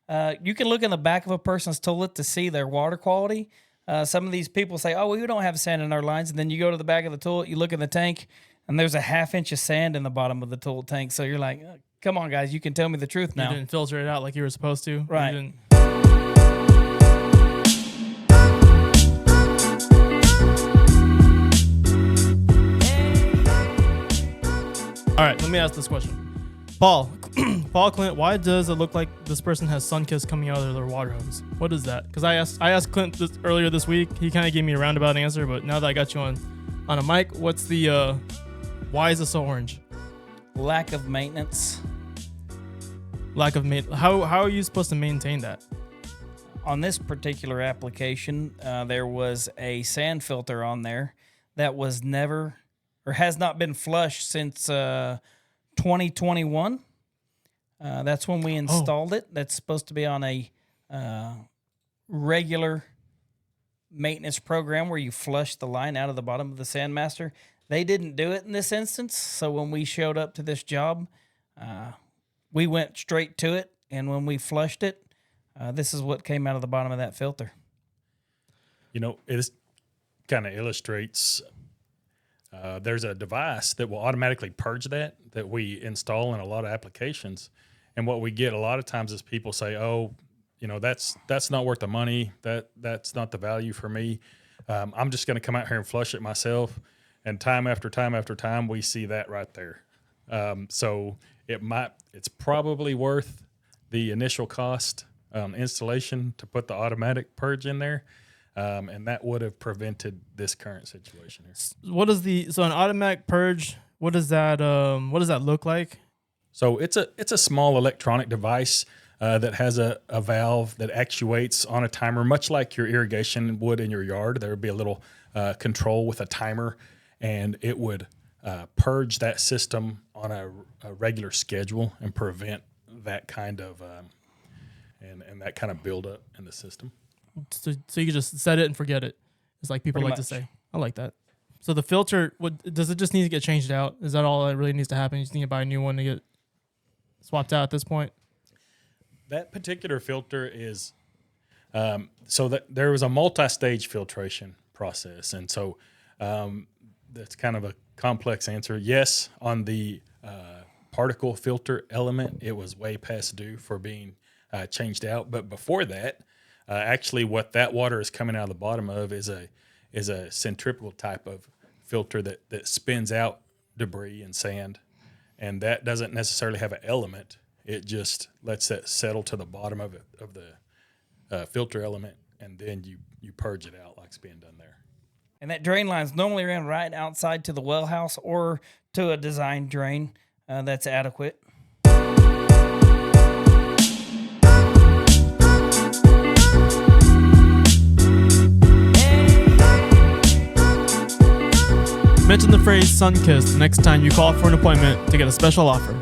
You can look in the back of a person's toilet to see their water quality. Some of these people say, oh, well, we don't have sand in our lines. And then you go to the back of the toilet, you look in the tank, and there's a half inch of sand in the bottom of the toilet tank. So you're like, come on, guys, you can tell me the truth now. You didn't filter it out like you were supposed to. Right. All right, let me ask this question. Paul Clint, why does it look like this person has sun-kissed coming out of their water hose? What is that? Because I asked Clint earlier this week. He kind of gave me a roundabout answer, but now that I got you on a mic, what's the why is it so orange? Lack of maintenance. How are you supposed to maintain that? On this particular application, there was a sand filter on there that was never or has not been flushed since 2021. That's when we installed it. That's supposed to be on a regular maintenance program where you flush the line out of the bottom of the Sandmaster. They didn't do it in this instance, so when we showed up to this job, we went straight to it, and when we flushed it, this is what came out of the bottom of that filter. You know, it kind of illustrates there's a device that will automatically purge that we install in a lot of applications. And what we get a lot of times is people say, oh, you know, that's not worth the money. That's not the value for me. I'm just going to come out here and flush it myself. And time after time after time, we see that right there. So it's probably worth the initial cost installation to put the automatic purge in there. And that would have prevented this current situation here. So an automatic purge, what does that look like? So it's a small electronic device that has a valve that actuates on a timer, much like your irrigation would in your yard. There would be a little control with a timer, and it would purge that system on a regular schedule and prevent that kind of and that kind of buildup in the system. So you can just set it and forget it. It's like people like to say. I like that. So the filter, does it just need to get changed out? Is that all that really needs to happen? You just need to buy a new one to get swapped out at this point? That particular filter is so that there was a multi-stage filtration process, and so that's kind of a complex answer. Yes, on the particle filter element, it was way past due for being changed out. But before that, actually, what that water is coming out of the bottom of is a centrifugal type of filter that spins out debris and sand, and that doesn't necessarily have an element. It just lets that settle to the bottom of the filter element, and then you purge it out like's being done there. And that drain line is normally ran right outside to the well house or to a designed drain that's adequate. Mention the phrase sun-kissed next time you call for an appointment to get a special offer.